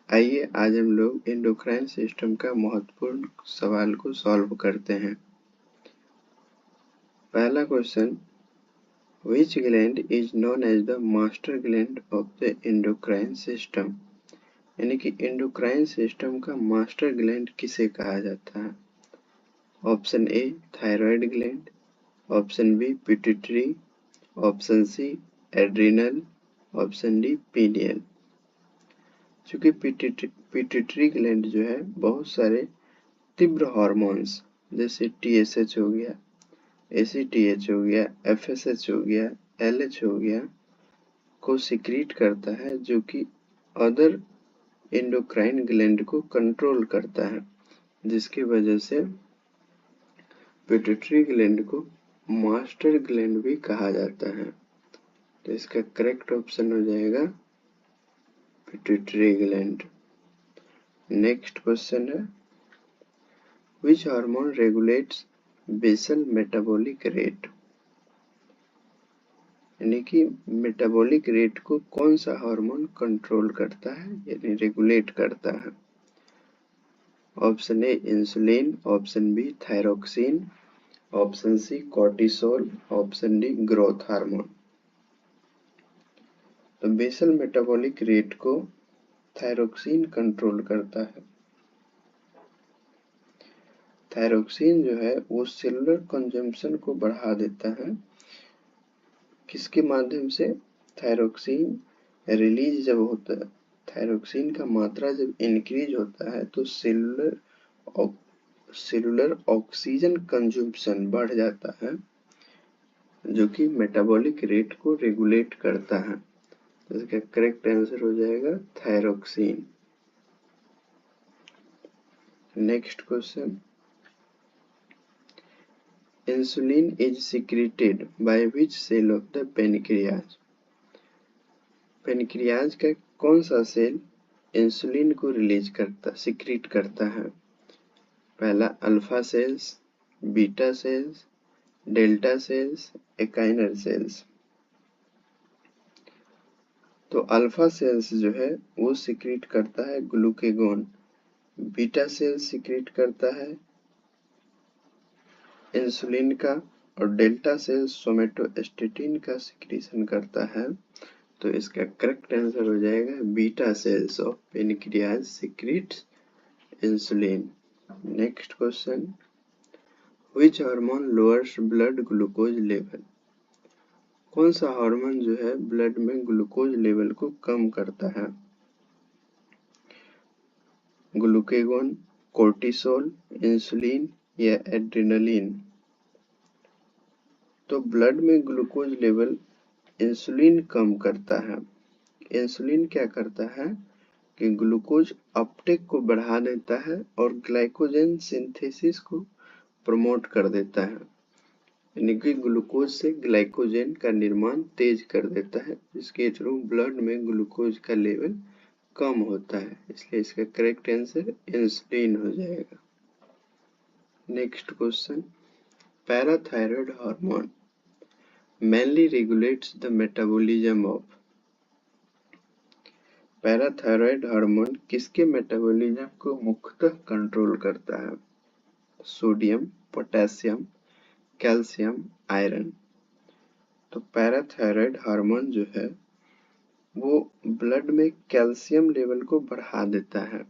आइए आज हम लोग एंडोक्राइन सिस्टम का महत्वपूर्ण सवाल को सॉल्व करते हैं। पहला question, which gland is known as the master gland of the endocrine system. यानी कि एंडोक्राइन सिस्टम का मास्टर ग्लैंड किसे कहा जाता है। Option A thyroid gland, option B pituitary, option C adrenal, option D pineal. चूंकि पिट्यूटरी ग्लैंड जो है बहुत सारे तीव्र हार्मोन्स जैसे TSH हो गया, ACTH हो गया, FSH हो गया, LH हो गया को सिक्रीट करता है, जो कि अदर एंडोक्राइन ग्लैंड को कंट्रोल करता है, जिसकी वजह से पिट्यूटरी ग्लैंड को मास्टर ग्लैंड भी कहा जाता है। तो इसका करेक्ट ऑप्शन हो जाएगा पिट्यूटरी ग्लैंड। नेक्स्ट क्वेश्चन है, which hormone regulates basal metabolic rate. यानी कि मेटाबॉलिक रेट को कौन सा हार्मोन कंट्रोल करता है यानी रेगुलेट करता है। Option A insulin, option B thyroxine, option C cortisol, option D growth hormone. तो बेसल मेटाबॉलिक रेट को थायरोक्सिन कंट्रोल करता है। थायरोक्सिन जो है वो सेलुलर कंजम्पशन को बढ़ा देता है। किसके माध्यम से? थायरोक्सिन रिलीज जब होता है, थायरोक्सिन का मात्रा जब इंक्रीज होता है तो सेलुलर ऑक्सीजन कंजम्पशन बढ़ जाता है, जो कि मेटाबॉलिक रेट को रेगुलेट करता है। तो इसका करेक्ट आंसर हो जाएगा thyroxine. Next question, insulin is secreted by which cell of the pancreas. Pancreas का कौन सा सेल इंसुलिन को रिलीज करता सिक्रीट करता है। पहला alpha cells, beta cells, delta cells, acinar cells. तो अल्फा सेल्स जो है वो सिक्रीट करता है ग्लूकेगॉन, बीटा सेल्स सिक्रीट करता है इंसुलिन का, और डेल्टा सेल्स सोमेटोस्टेटिन का सिक्रीशन करता है। तो इसका करेक्ट आंसर हो जाएगा beta cells of pancreas secretes insulin. Next question, which hormone lowers blood glucose level. कौन सा हार्मोन जो है ब्लड में ग्लूकोज लेवल को कम करता है। ग्लूकेगॉन, कोर्टिसोल, इंसुलिन या एड्रेनलिन। तो ब्लड में ग्लूकोज लेवल इंसुलिन कम करता है। इंसुलिन क्या करता है कि ग्लूकोज अपटेक को बढ़ा देता है और ग्लाइकोजन सिंथेसिस को प्रमोट कर देता है, यानी कि ग्लूकोज से ग्लाइकोजन का निर्माण तेज कर देता है, जिसके थ्रू ब्लड में ग्लूकोज का लेवल कम होता है। इसलिए इसका करेक्ट आंसर इंसुलिन हो जाएगा। Next question, parathyroid hormone mainly regulates the metabolism of। Parathyroid hormone किसके मेटाबॉलिज्म को मुख्यतः कंट्रोल करता है। Sodium, potassium, calcium, iron. तो पैराथायरॉयड हार्मोन जो है वो ब्लड में कैल्शियम लेवल को बढ़ा देता है।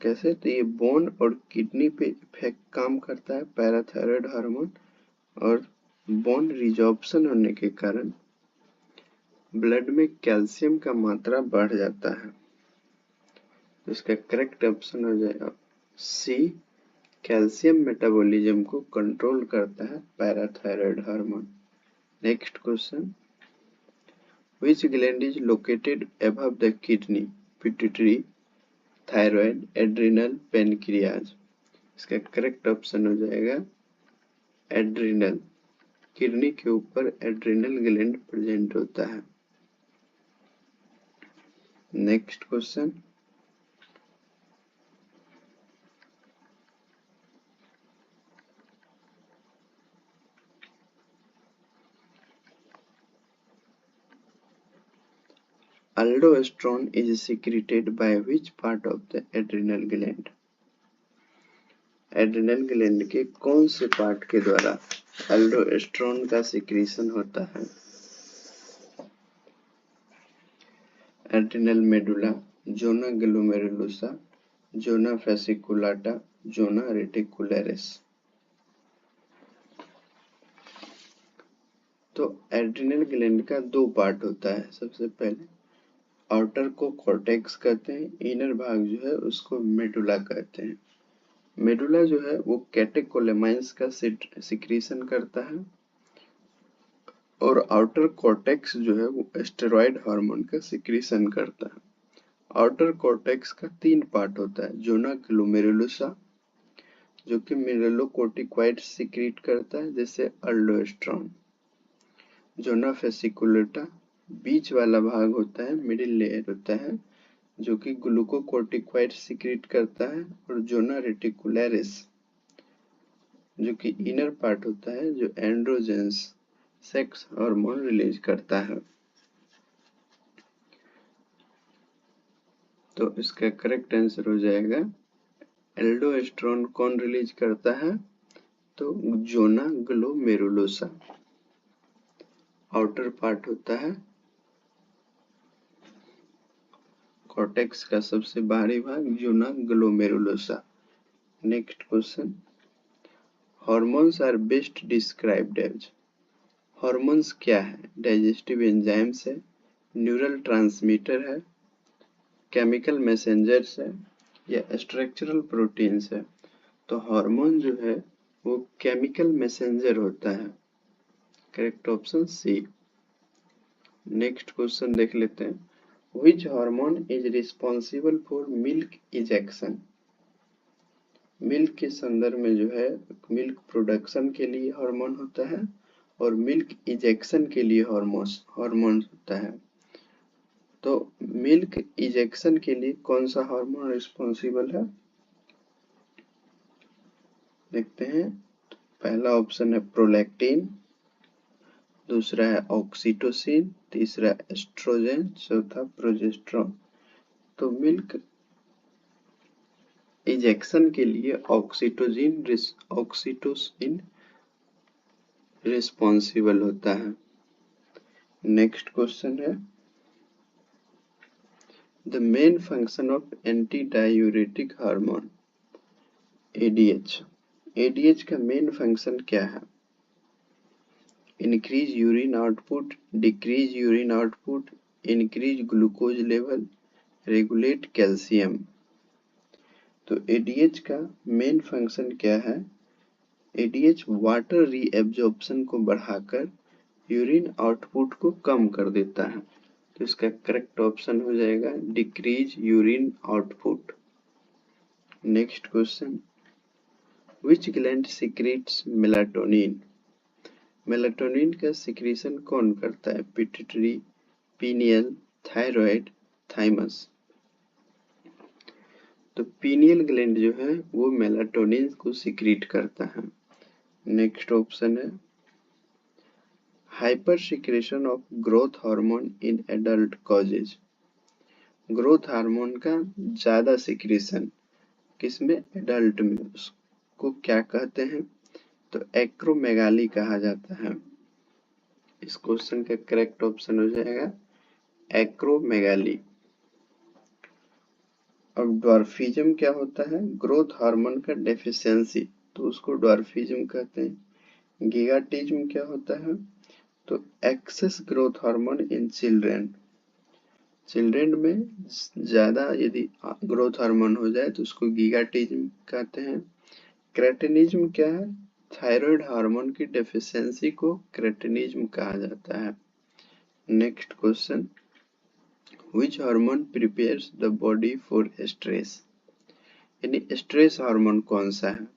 कैसे? तो ये बोन और किडनी पे इफेक्ट काम करता है पैराथायरॉयड हार्मोन, और बोन रिजॉर्प्शन होने के कारण ब्लड में कैल्शियम का मात्रा बढ़ जाता है। तो इसका करेक्ट ऑप्शन हो जाएगा सी, कैल्शियम मेटाबॉलिज्म को कंट्रोल करता है parathyroid hormone. Next question, which gland is located above the kidney, pituitary, thyroid, adrenal, pancreas. इसका करेक्ट ऑप्शन हो जाएगा एड्रिनल। किडनी के ऊपर एड्रिनल ग्लैंड प्रेजेंट होता है। Next question, aldosterone is secreted by which part of the adrenal gland? Adrenal gland के कौन से पार्ट के द्वारा एल्डोस्टेरोन का सिक्रीशन होता है? एड्रिनल मेडुला, जोना ग्लोमेरुलोसा, जोना फेसिकुलाटा, जोना रेटिकुलरिस। तो एड्रिनल ग्लैंड का दो पार्ट होता है। सबसे पहले आउटर को कॉर्टेक्स कहते हैं, इनर भाग जो है उसको मेडुला कहते हैं। मेडुला जो है वो कैटेकोलेमाइंस का सिक्रीशन करता है और आउटर कॉर्टेक्स जो है वो स्टेरॉइड हार्मोन का सिक्रीशन करता है। आउटर कॉर्टेक्स का तीन पार्ट होता है, जोना ग्लोमेरुलोसा जो कि मिनरलोकोर्टिकॉइड सिक्रीट करता है जैसे अल्डोस्टेरोन, जोना फेसिकुलेटा बीच वाला भाग होता है, मिडिल लेयर होता है जो कि ग्लूकोकोर्टिकॉइड सिक्रीट करता है, और जोना रेटिकुलरिस जो कि इनर पार्ट होता है जो एंड्रोजेंस सेक्स हार्मोन रिलीज करता है। तो इसका करेक्ट आंसर हो जाएगा एल्डोस्टेरोन कौन रिलीज करता है? तो जोना ग्लोमेरुलोसा आउटर पार्ट होता है कॉर्टेक्स का सबसे बाहरी भाग, zona glomerulosa. Next question, hormones are best described as. Hormones क्या है? डाइजेस्टिव एंजाइम्स है, न्यूरल ट्रांसमीटर है, केमिकल मैसेंजर्स है, या स्ट्रक्चरल प्रोटीन्स है? तो हार्मोन जो है वो केमिकल मैसेंजर होता है। Correct option C. Next question देख लेते हैं, which hormone is responsible for milk ejection. Milk के संदर्भ में जो है मिल्क प्रोडक्शन के लिए हार्मोन होता है और मिल्क इजेक्शन के लिए हार्मोन होता है। तो मिल्क इजेक्शन के लिए कौन सा हार्मोन रिस्पॉन्सिबल है? देखते हैं। पहला ऑप्शन है प्रोलैक्टिन, दूसरा है ऑक्सीटोसिन, तीसरा एस्ट्रोजन, चौथा प्रोजेस्टेरोन। तो मिल्क इजेक्शन के लिए ऑक्सीटोसिन रिस्पॉन्सिबल होता है। नेक्स्ट क्वेश्चन है, the main function of anti diuretic hormone ADH. ADH का मेन फंक्शन क्या है? Increase urine output, decrease urine output, increase glucose level, regulate calcium. तो एडीएच का मेन फंक्शन क्या है? एडीएच वाटर रीएब्जॉर्प्शन को बढ़ाकर यूरिन आउटपुट को कम कर देता है। तो इसका करेक्ट ऑप्शन हो जाएगा decrease urine output. Next question, which gland secrets melatonin. Melatonin का सिक्रीशन कौन करता है? Pituitary, pineal, thyroid, thymus. तो पीनियल ग्लैंड जो है वो मेलाटोनिन को सिक्रीट करता है। नेक्स्ट ऑप्शन है, hyper secretion of growth hormone in adult causes. Growth hormone का ज्यादा सिक्रेशन किसमें? एडल्ट में। उसको क्या कहते हैं? तो एक्रोमेगाली कहा जाता है। इस क्वेश्चन का करेक्ट ऑप्शन हो जाएगा एक्रोमेगाली। अब ड्वार्फिज्म क्या होता है? ग्रोथ हार्मोन का डेफिशिएंसी, तो उसको ड्वार्फिज्म कहते हैं। गिगाटिज्म क्या होता है? तो excess growth hormone in children. Children में ज्यादा यदि ग्रोथ हार्मोन हो जाए तो उसको गिगाटिज्म कहते हैं। क्रेटिनिज्म क्या है? थायराइड हार्मोन की डेफिशिएंसी को क्रेटिनिज्म कहा जाता है। Next question, which hormone prepares the body for stress. यानी स्ट्रेस हार्मोन कौन सा है?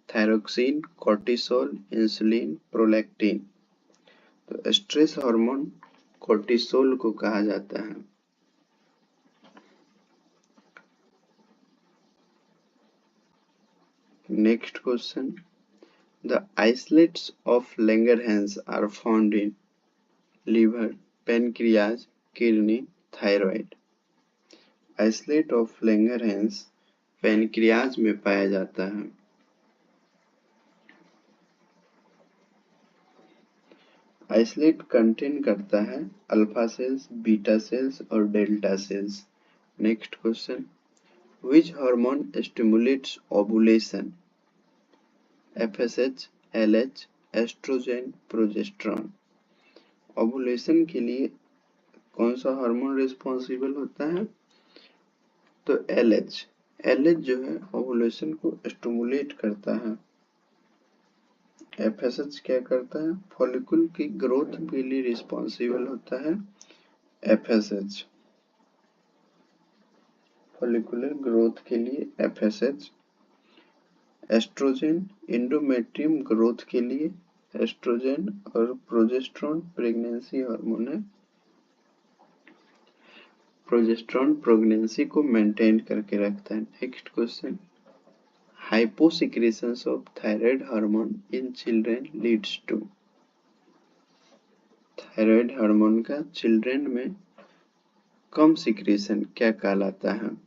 Thyroxine, cortisol, insulin, prolactin. तो स्ट्रेस हार्मोन कोर्टिसोल को कहा जाता है। Next question, the isolates of Langerhans are found in liver, pancreas, kidney, thyroid. Isolate of Langerhans pancreas में पाया जाता है। आइसोलेट कंटेन करता है अल्फा सेल्स, बीटा सेल्स और delta cells. Next question, which hormone stimulates ovulation? FSH, LH, oestrogen, progesterone. Ovulation के लिए कौन सा हार्मोन रिस्पॉन्सिबल होता है? तो LH जो है ओवुलेशन को स्टिमुलेट करता है। FSH क्या करता है? फॉलिकल की ग्रोथ के लिए रिस्पॉन्सिबल होता है FSH, फॉलिकुलर ग्रोथ के लिए FSH। एस्ट्रोजन एंडोमेट्रियम ग्रोथ के लिए एस्ट्रोजन और प्रोजेस्टेरॉन प्रेगनेंसी हार्मोन है। प्रोजेस्टेरॉन प्रेगनेंसी को मेंटेन करके रखता है। Next question, hyposecretion of thyroid hormone in children leads to. Thyroid hormone का चिल्ड्रन में कम सिक्रेशन क्या कहलाता है?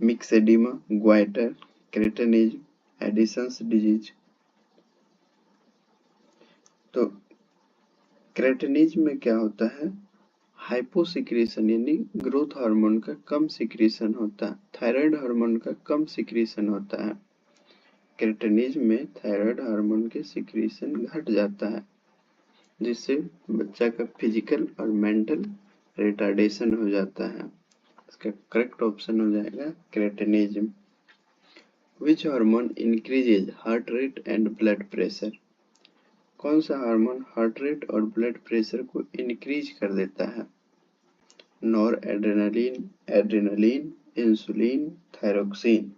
Myxoedema, goitre, cretinism, Addison's disease. तो क्रेटिनिज्म में क्या होता है? हाइपोसिक्रेशन यानी ग्रोथ हार्मोन का कम सिक्रेशन होता है, थायराइड हार्मोन का कम सिक्रेशन होता है। क्रेटिनिज्म में थायराइड हार्मोन के सिक्रेशन घट जाता है, जिससे बच्चा का फिजिकल और मेंटल रिटार्डेशन हो जाता है। इसका करेक्ट ऑप्शन हो जाएगा cretinism. Which hormone increases heart rate and blood pressure? कौन सा हार्मोन हार्ट रेट और ब्लड प्रेशर को इंक्रीज कर देता है? Nor adrenaline, adrenaline, insulin, thyroxine.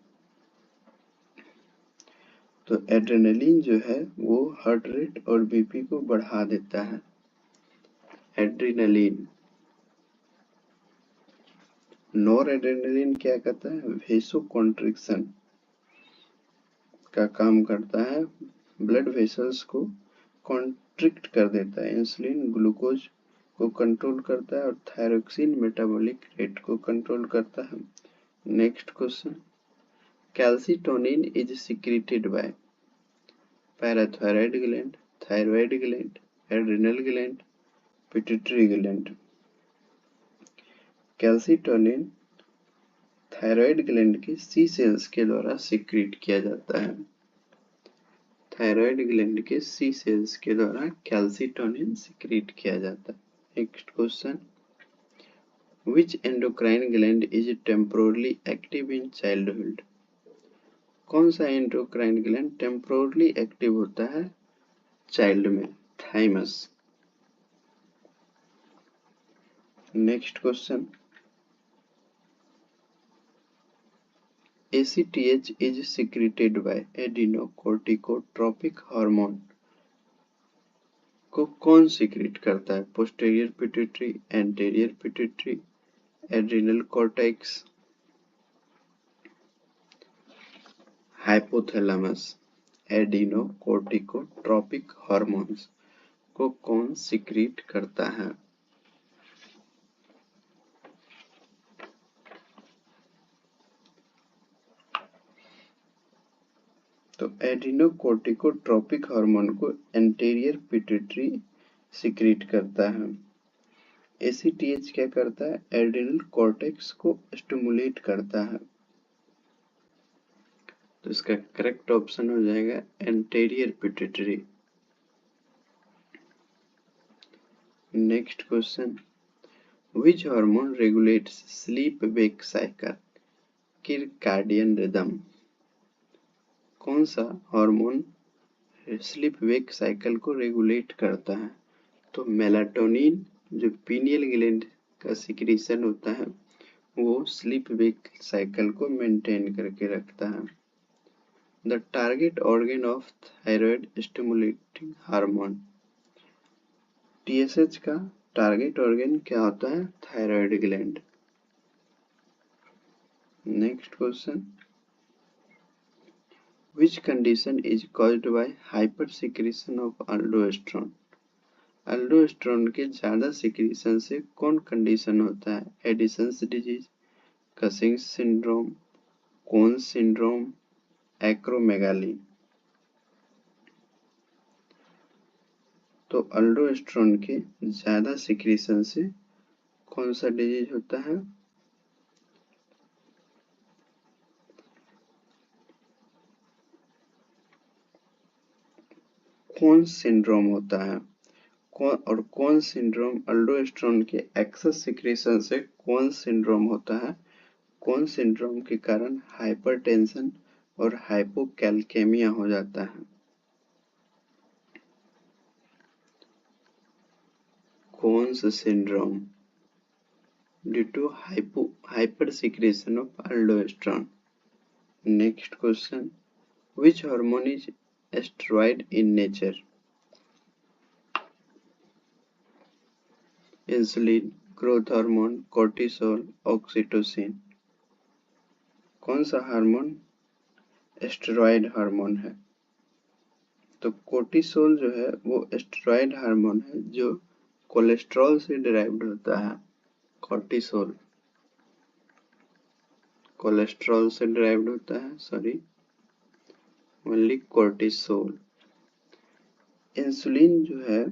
तो एड्रेनलिन जो है वो हार्ट रेट और बीपी को बढ़ा देता है, एड्रेनलिन। नॉर एड्रेनलिन क्या करता है? वेसोकॉन्ट्रिक्शन का काम करता है, ब्लड वेसल्स को कॉन्ट्रिक्ट कर देता है। इंसुलिन ग्लूकोज को कंट्रोल करता है और थायरोक्सिन मेटाबॉलिक रेट को कंट्रोल करता है। Next question, calcitonin is secreted bye parathyroid gland, thyroid gland, adrenal gland, pituitary gland. Calcitonin thyroid gland के सी सेल्स के द्वारा सिक्रीट किया जाता है। थायरॉयड ग्लैंड के सी सेल्स के द्वारा कैल्सिटोनिन सिक्रीट किया जाता है। Next question, which endocrine gland is temporarily active in childhood? कौन सा एंडोक्राइन ग्लैंड टेम्पोरली एक्टिव होता है चाइल्ड में? Thymus. Next question, ACTH is secreted by adenocorticotropic hormone को कौन सिक्रीट करता है? Posterior pituitary, anterior pituitary, adrenal cortex, hypothalamus. Adrenocorticotropic hormones को कौन सिक्रीट करता है? तो एडिनोकोर्टिकोट्रोपिक हार्मोन को एंटीरियर पिट्यूटरी सिक्रीट करता है। ACTH क्या करता है? एड्रिनल कॉर्टेक्स को स्टिमुलेट करता है। तो इसका करेक्ट ऑप्शन हो जाएगा anterior pituitary. Next question, which hormone regulates sleep wake cycle, circadian rhythm? कौन सा हार्मोन स्लीप वेक साइकिल को रेगुलेट करता है? तो मेलाटोनिन जो पीनियल ग्लैंड का सिक्रीशन होता है वो स्लीप वेक साइकिल को मेंटेन करके रखता है। The target organ of thyroid stimulating hormone, TSH का टारगेट ऑर्गन क्या होता है? Thyroid gland. Next question, which condition is caused by hypersecretion of aldosterone? Aldosterone के ज्यादा सिक्रीशन से कौन कंडीशन होता है? Addison's disease, Cushing syndrome, Conn's syndrome, acromegaly. तो अल्डोस्टेरोन के ज्यादा सिक्रीशन से कौन सा डिजीज होता है? कोन्स सिंड्रोम होता है। कौन सिंड्रोम अल्डोस्टेरोन के एक्सेस सिक्रीशन से कौन सिंड्रोम होता है? कौन सिंड्रोम के कारण हाइपरटेंशन और हाइपोकैल्केमिया हो जाता है? Conn's syndrome due to hypersecretion of aldosterone. Next question, which hormone is steroid in nature? Insulin, growth hormone, cortisol, oxytocin. कौन सा हार्मोन स्टेरॉयड हार्मोन है? तो कोर्टिसोल जो है वो स्टेरॉयड हार्मोन है जो कोलेस्ट्रॉल से डिराइव्ड होता है। कोर्टिसोल कोलेस्ट्रॉल से डिराइव्ड होता है, सॉरी, ओनली कोर्टिसोल। इंसुलिन जो है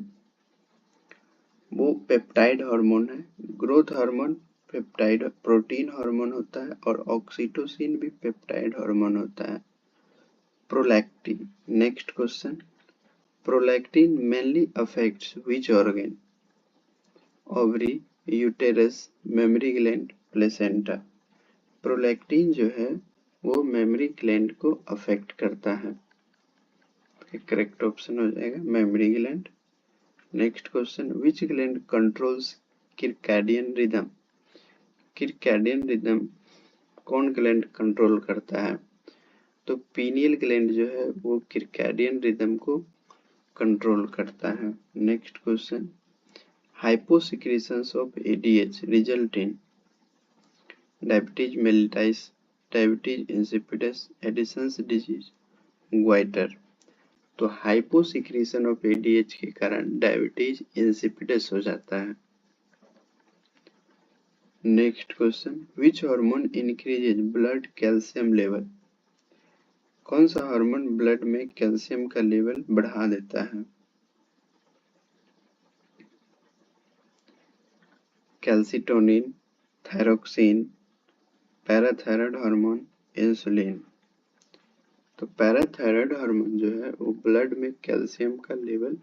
वो पेप्टाइड हार्मोन है। Growth hormone peptide protein hormone होता है और ऑक्सीटोसिन भी पेप्टाइड हार्मोन होता है। Prolactin. Next question, prolactin mainly affects which organ? Ovary, uterus, mammary gland, placenta. Prolactin जो है वो मेमरी ग्लैंड को अफेक्ट करता है। करेक्ट ऑप्शन हो जाएगा mammary gland. Next question, which gland controls circadian rhythm? Circadian rhythm कौन ग्लैंड कंट्रोल करता है? तो पीनियल ग्लैंड जो है वो किरकैडियन रिदम को कंट्रोल करता है। Next question, hyposecretions of ADH result in diabetes mellitus, diabetes insipidus, Addison's disease, goitre. तो हाइपोसिक्रीशन ऑफ एडीएच के कारण डायबिटीज इंसिपिडस हो जाता है। Next question, which hormone increases blood calcium level? कौन सा हार्मोन ब्लड में कैल्शियम का लेवल बढ़ा देता है? Calcitonin, thyroxine, parathyroid hormone, insulin. तो पैराथायराइड हार्मोन जो है वो ब्लड में कैल्शियम का लेवल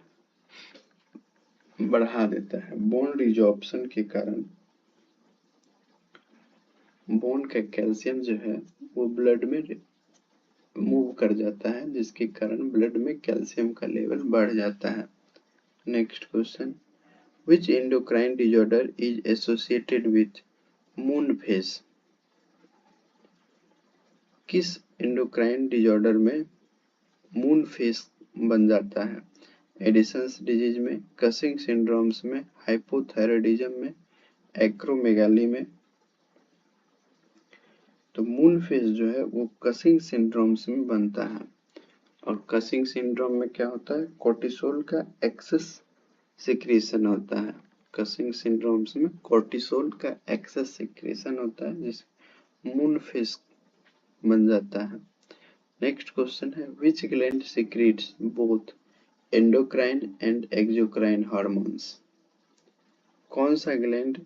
बढ़ा देता है। बोन रिजॉर्प्शन के कारण बोन का कैल्शियम जो है वो ब्लड में मूव कर जाता है, जिसके कारण ब्लड में कैल्शियम का लेवल बढ़ जाता है। Next question, which endocrine disorder is associated with moon face? किस एंडोक्राइन डिसऑर्डर में मून फेस बन जाता है? एडिसन्स डिजीज में, कसिंग सिंड्रोम्स में, हाइपोथायराइडिज्म में, एक्रोमेगाली में। तो मून फेस जो है वो कसिंग सिंड्रोम्स में बनता है। और कसिंग सिंड्रोम में क्या होता है? कोर्टिसोल का एक्सेस सिक्रीशन होता है। कसिंग सिंड्रोम्स में कोर्टिसोल का एक्सेस सिक्रीशन होता है जिससे मून फेस बन जाता है। नेक्स्ट क्वेश्चन है, विच gland secretes both endocrine and exocrine hormones? कौन सा ग्लैंड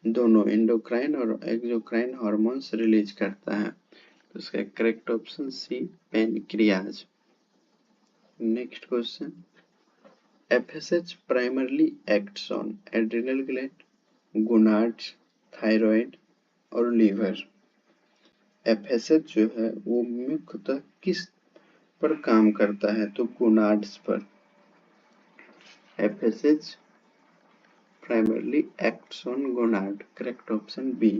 दोनों एंडोक्राइन और एक्सोक्राइन हार्मोन्स रिलीज करता है? तो इसका correct option C, pancreas. Next question, FSH primarily acts on adrenal gland, gonads, thyroid और लीवर। FSH जो है वो मुख्यतः किस पर काम करता है? तो गोनाड्स पर। FSH primarily acts on gonad, correct option B।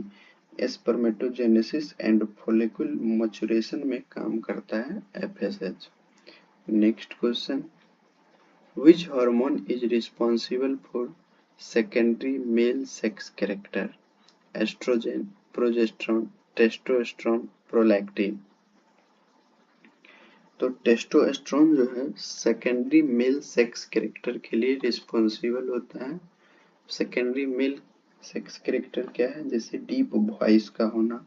Spermatogenesis and follicle maturation में काम करता है FSH। Next question, which hormone is responsible for secondary male sex character? Estrogen, progesterone, testosterone, prolactin। तो टेस्टोस्टेरोन जो है सेकेंडरी मेल सेक्स कैरेक्टर के लिए responsible होता है। सेकेंडरी मेल सेक्स कैरेक्टर क्या है? जैसे डीप वॉइस का होना,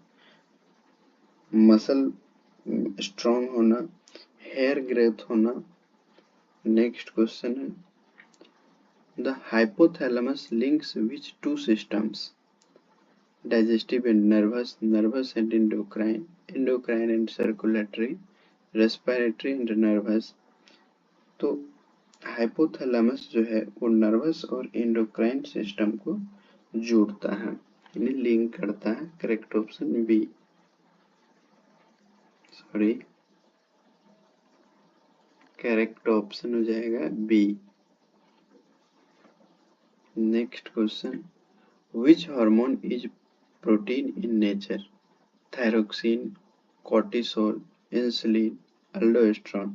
मसल स्ट्रॉन्ग होना, हेयर ग्रोथ होना। नेक्स्ट क्वेश्चन है, the hypothalamus links which two systems? Digestive and nervous, nervous and endocrine, endocrine and circulatory, respiratory and nervous। तो हाइपोथैलेमस जो है वो नर्वस और एंडोक्राइन सिस्टम को जोड़ता है, यानी लिंक करता है। Correct option B, sorry, correct option हो जाएगा B. Next question, which hormone is protein in nature? Thyroxine, cortisol, insulin, aldosterone.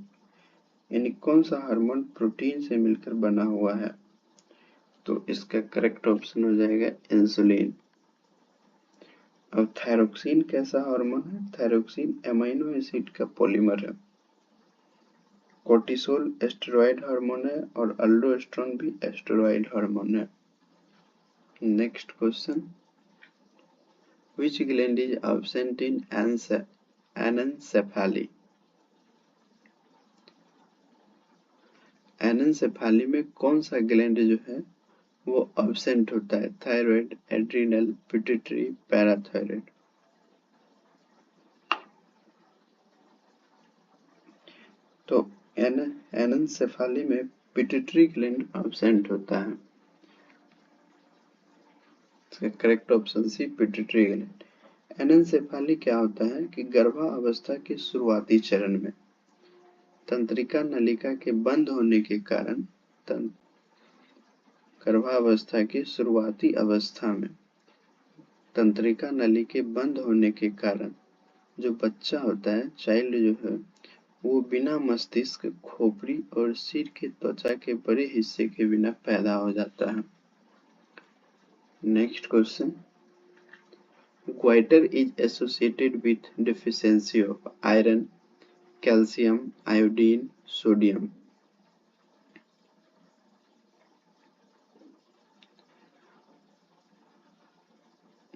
यानी कौन सा हार्मोन प्रोटीन से मिलकर बना हुआ है? तो इसका करेक्ट ऑप्शन हो जाएगा इंसुलिन। अब थायरोक्सिन कैसा हार्मोन है? थायरोक्सिन एमिनो एसिड का पॉलीमर है। कोर्टिसोल एस्टेरॉयड हार्मोन है और अल्डोस्टेरोन भी एस्टेरॉयड हार्मोन है। Next question, which gland is absent in anencephaly? Anencephaly में कौन सा ग्लैंड जो है वो एब्सेंट होता है? Thyroid, adrenal, pituitary, parathyroid. तो एनेन्सेफेली में पिट्यूटरी ग्लैंड एब्सेंट होता है। इसका correct option C, pituitary gland. Anencephaly क्या होता है कि गर्भावस्था के शुरुआती चरण में तंत्रिका नलिका के बंद होने के कारण, गर्भावस्था की शुरुआती अवस्था में तंत्रिका नली के बंद होने के कारण जो बच्चा होता है, चाइल्ड जो है, वो बिना मस्तिष्क, खोपड़ी और सिर के त्वचा के बड़े हिस्से के बिना पैदा हो जाता है। Next question, goitre is associated with deficiency of iron, calcium, iodine, sodium.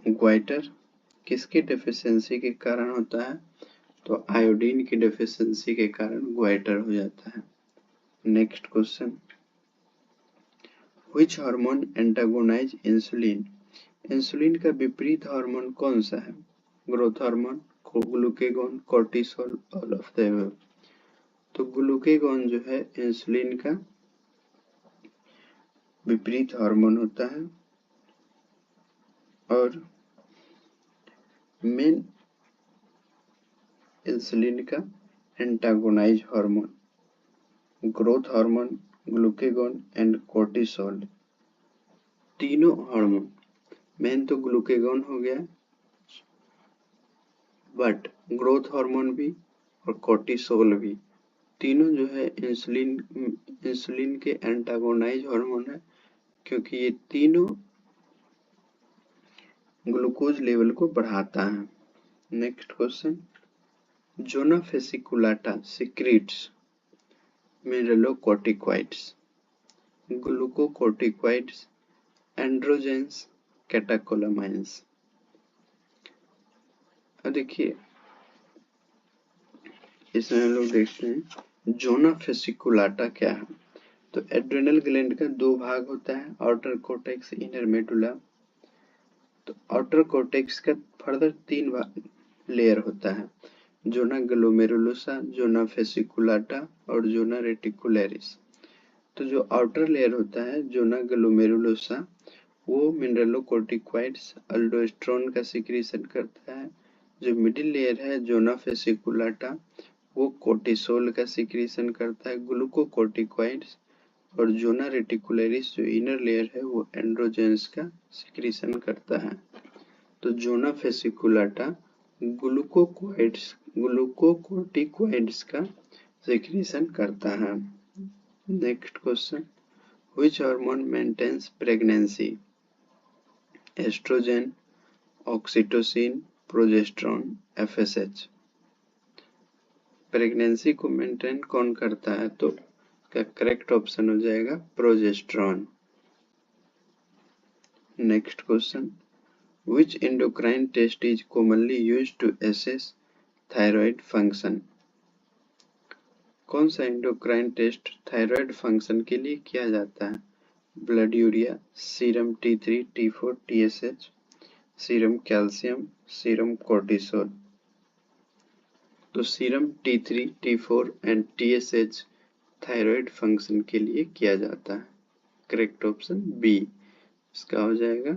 Goitre किसकी डेफिशिएंसी के कारण होता है? तो आयोडीन की डेफिशिएंसी के कारण ग्वाइटर हो जाता है। Next question, which hormone antagonise insulin? Insulin का विपरीत हार्मोन कौन सा है? Growth hormone, glucagon, cortisol, all of the above. तो ग्लूकेगॉन जो है इंसुलिन का विपरीत हार्मोन होता है और मेन इंसुलिन का antagonise hormone growth hormone, glucagon and cortisol. तीनों हार्मोन, मेन तो ग्लूकेगॉन हो गया, बट ग्रोथ हार्मोन भी और कोर्टिसोल भी, तीनों जो है इंसुलिन के एंटागोनाइज हार्मोन है, क्योंकि ये तीनों ग्लूकोज लेवल को बढ़ाता है। Next question, zona fasciculata secretes mineralocorticoids, glucocorticoids, androgens, catecholamines. अब देखिए इसमें हम लोग देखते हैं जोना फेसिकुलाटा क्या है। तो एड्रेनल ग्लैंड का दो भाग होता है, आउटर कोर्टेक्स, इनर मेडुला। तो आउटर कोर्टेक्स का फर्दर तीन लेयर होता है, जोना ग्लोमेरुलोसा, जोना फेसिकुलाटा और जोना रेटिकुलरिस। तो जो आउटर लेयर होता है जोना ग्लोमेरुलोसा, वो मिनरलोकॉर्टिकॉइड्स, अल्डोस्टेरोन का सिक्रीशन करता है। जो मिडिल लेयर है जोना फेसिकुलाटा, वो कोर्टिसोल का सिक्रीशन करता है, ग्लूकोकॉर्टिकॉइड्स। और जोना रेटिकुलरिस जो इनर लेयर है वो एंड्रोजेंस का सिक्रीशन करता है। तो जोना फेसिकुलाटा ग्लूकोकॉर्टिकॉइड्स का सिक्रीशन करता है। Next question, which hormone maintains pregnancy? Oestrogen, oxytocin, progesterone, FSH. Pregnancy को मेंटेन कौन करता है, तो इसका करेक्ट ऑप्शन हो जाएगा progesterone. Next question, which endocrine test is commonly used to assess thyroid function. कौन सा एंडोक्राइन टेस्ट थायराइड फंक्शन के लिए किया जाता है? Blood urea, serum T3, T4, TSH, serum calcium, serum cortisol. तो serum T3, T4 and TSH thyroid function के लिए किया जाता है। करेक्ट ऑप्शन बी इसका हो जाएगा